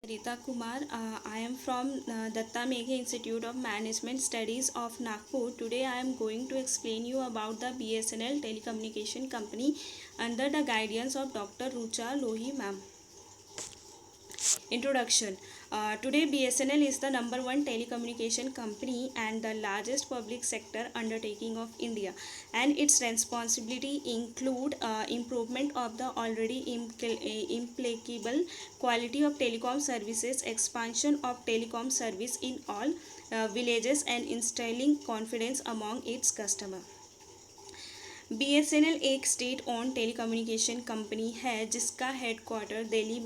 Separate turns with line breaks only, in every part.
Rita Kumar. I am from Datta Meghe Institute of Management Studies of Nagpur. Today I am going to explain you about the BSNL telecommunication company under the guidance of Dr. Rucha Lohi ma'am. Introduction. Today BSNL is the number one telecommunication company and the largest public sector undertaking of India, and its responsibility include improvement of the already implacable quality of telecom services, expansion of telecom service in all villages, and instilling confidence among its customers. BSNL एक state own telecommunication company है जिसका headquarter Delhi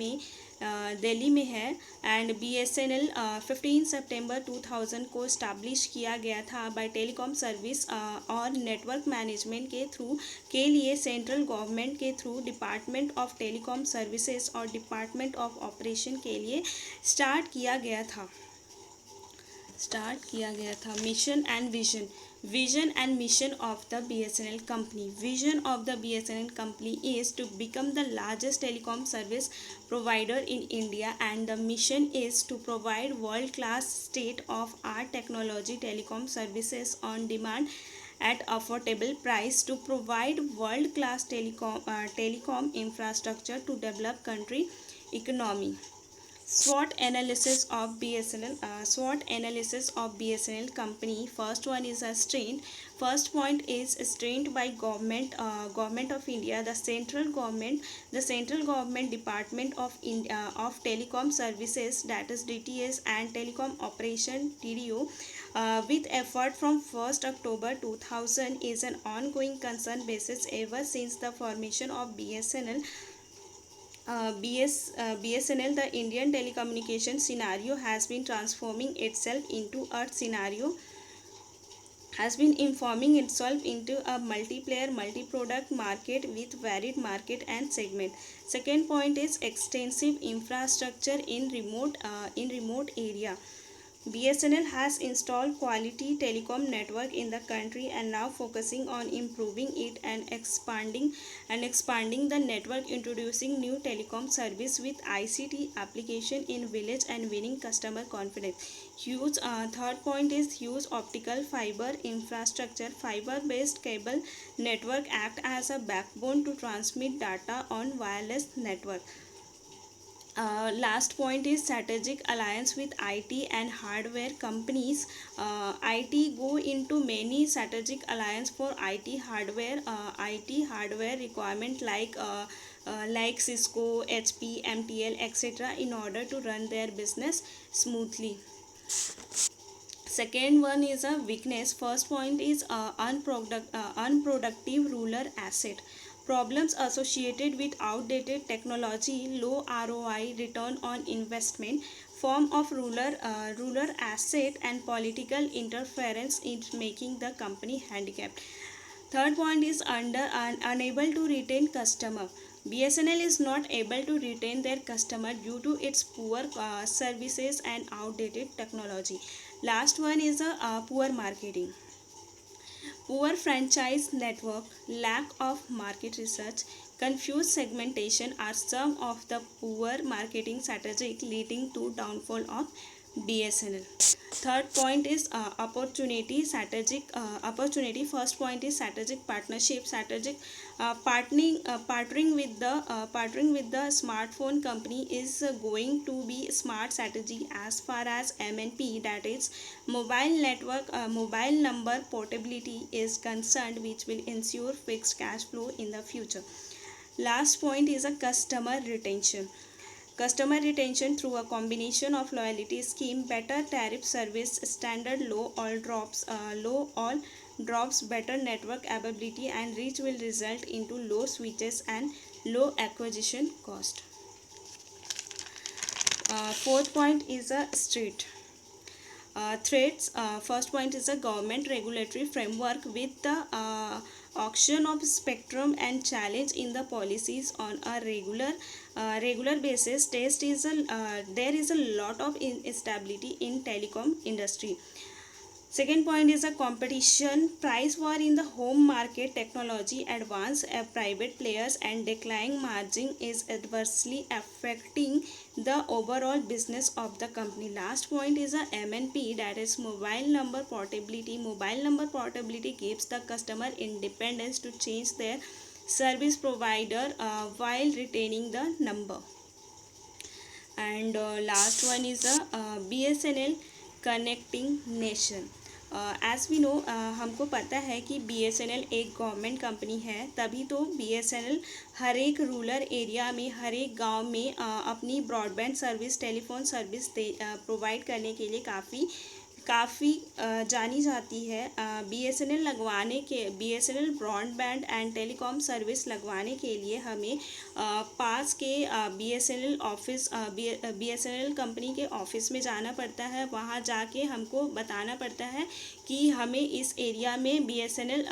में है। And BSNL 15 सितंबर 2000 को establish किया गया था bye telecom service और नेटवर्क मैनेजमेंट के लिए सेंट्रल गवर्नमेंट के through department of telecom services और डिपार्टमेंट ऑफ ऑपरेशन के लिए स्टार्ट किया गया था। Mission and vision and mission of the BSNL company. Vision of the BSNL company is to become the largest telecom service provider in India, and the mission is to provide world class state of art technology telecom services on demand at affordable price, to provide world class telecom infrastructure to develop country economy. SWOT analysis of BSNL company. First one is a strength. First point is strength by government of India. The central government Department of Telecom Services, that is DTS, and Telecom Operation TDO, with effort from 1st October 2000, is an ongoing concern basis ever since the formation of BSNL. BSNL, the Indian telecommunication scenario has been transforming itself into a scenario, has been informing itself into a multiplayer, multi-product market with varied market and segment. Second point is extensive infrastructure in remote area. BSNL has installed quality telecom network in the country and now focusing on improving it and expanding the network, introducing new telecom service with ICT application in village and winning customer confidence. Third point is huge optical fiber infrastructure. Fiber based cable network act as a backbone to transmit data on wireless network. Last point is strategic alliance with IT and hardware companies. IT go into many strategic alliance for IT hardware requirement like Cisco, HP, MTL, etc. in order to run their business smoothly. Second one is a weakness. First point is unproductive rural asset. Problems associated with outdated technology, low ROI, return on investment, form of rural asset, and political interference in making the company handicapped. Third point is unable to retain customer. BSNL is not able to retain their customer due to its poor services and outdated technology. Last one is a poor marketing. Poor franchise network, lack of market research, confused segmentation are some of the poor marketing strategies leading to downfall of BSNL. Third point is opportunity. First point is strategic partnership. Partnering with the smartphone company is going to be smart strategy as far as MNP, that is mobile number portability is concerned, which will ensure fixed cash flow in the future. Last point is a customer retention through a combination of loyalty scheme, better tariff service, standard low all drops, better network availability and reach will result into low switches and low acquisition cost. Fourth point is a threats. First point is a government regulatory framework with the auction of spectrum and challenge in the policies on a regular basis. There is a lot of instability in telecom industry. Second point is a competition. Price war in the home market, technology advance, private players and declining margin is adversely affecting the overall business of the company. Last point is a MNP, that is mobile number portability. Mobile number portability gives the customer independence to change their service provider while retaining the number. And last one is a BSNL connecting nation. As we know, हमको पता है कि BSNL एक government company है, तभी तो BSNL हर एक rural area में, हर एक गांव में अपनी broadband service, telephone service provide करने के लिए काफ़ी जानी जाती है। BSNL broadband and telecom service लगवाने के लिए हमें पास के BSNL ऑफिस, BSNL कंपनी के ऑफिस में जाना पड़ता है। वहाँ जाके हमको बताना पड़ता है कि हमें इस एरिया में BSNL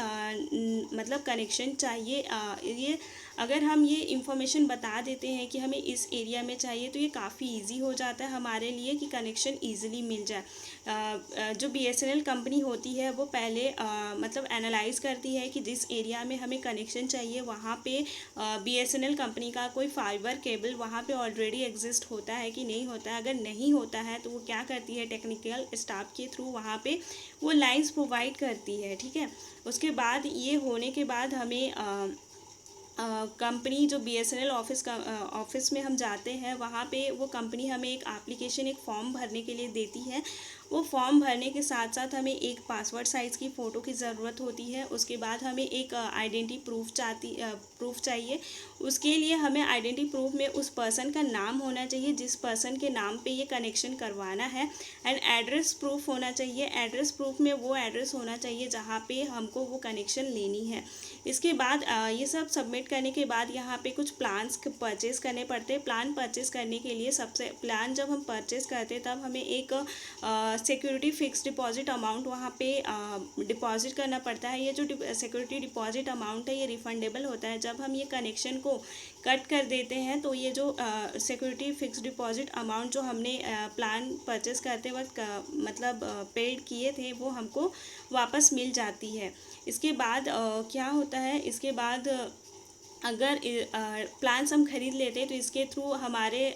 मतलब कनेक्शन चाहिए। ये अगर हम ये इन्फॉर्मेशन बता देते हैं कि हमें इस एरिया में चाहिए, तो ये काफ़ी इजी हो जाता है हमारे लिए कि कनेक्शन ईजिली मिल जाए। जो BSNL कंपनी होती है वो पहले मतलब एनालाइज करती है कि जिस एरिया में हमें कनेक्शन चाहिए वहाँ पे BSNL कंपनी का कोई फाइबर केबल वहाँ पे ऑलरेडी एग्जिस्ट होता है कि नहीं होता है। अगर नहीं होता है तो वो क्या करती है, टेक्निकल स्टाफ के थ्रू वहाँ पे वो लाइंस प्रोवाइड करती है, ठीक है। उसके बाद ये होने के बाद हमें कंपनी जो BSNL ऑफिस में हम जाते हैं, वहाँ पे वो कंपनी हमें एक एप्लीकेशन, एक फॉर्म भरने के लिए देती है। वो फॉर्म भरने के साथ साथ हमें एक पासवर्ड साइज़ की फ़ोटो की ज़रूरत होती है। उसके बाद हमें एक आइडेंटिटी प्रूफ चाहिए। उसके लिए हमें आइडेंटिटी प्रूफ में उस पर्सन का नाम होना चाहिए जिस पर्सन के नाम पे ये कनेक्शन करवाना है, एंड एड्रेस प्रूफ होना चाहिए। एड्रेस प्रूफ में वो एड्रेस होना चाहिए जहाँ पे हमको वो कनेक्शन लेनी है। इसके बाद ये सब सबमिट करने के बाद यहाँ पे कुछ प्लान्स परचेस करने पड़ते हैं। प्लान परचेस करने के लिए प्लान जब हम परचेस करते हैं तब हमें एक सिक्योरिटी फिक्स डिपॉजिट अमाउंट वहाँ पे डिपॉजिट करना पड़ता है। ये जो सिक्योरिटी डिपॉजिट अमाउंट है ये रिफंडेबल होता है। जब हम ये कनेक्शन को कट कर देते हैं तो ये जो सिक्योरिटी फिक्स डिपॉजिट अमाउंट जो हमने प्लान परचेस करते वक्त मतलब पेड किए थे वो हमको वापस मिल जाती है। इसके बाद क्या होता है, इसके बाद अगर प्लान्स हम खरीद लेते हैं तो इसके थ्रू हमारे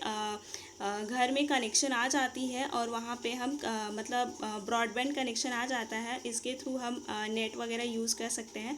घर में कनेक्शन आ जाती है और वहाँ पे हम मतलब ब्रॉडबैंड कनेक्शन आ जाता है। इसके थ्रू हम नेट वगैरह यूज़ कर सकते हैं।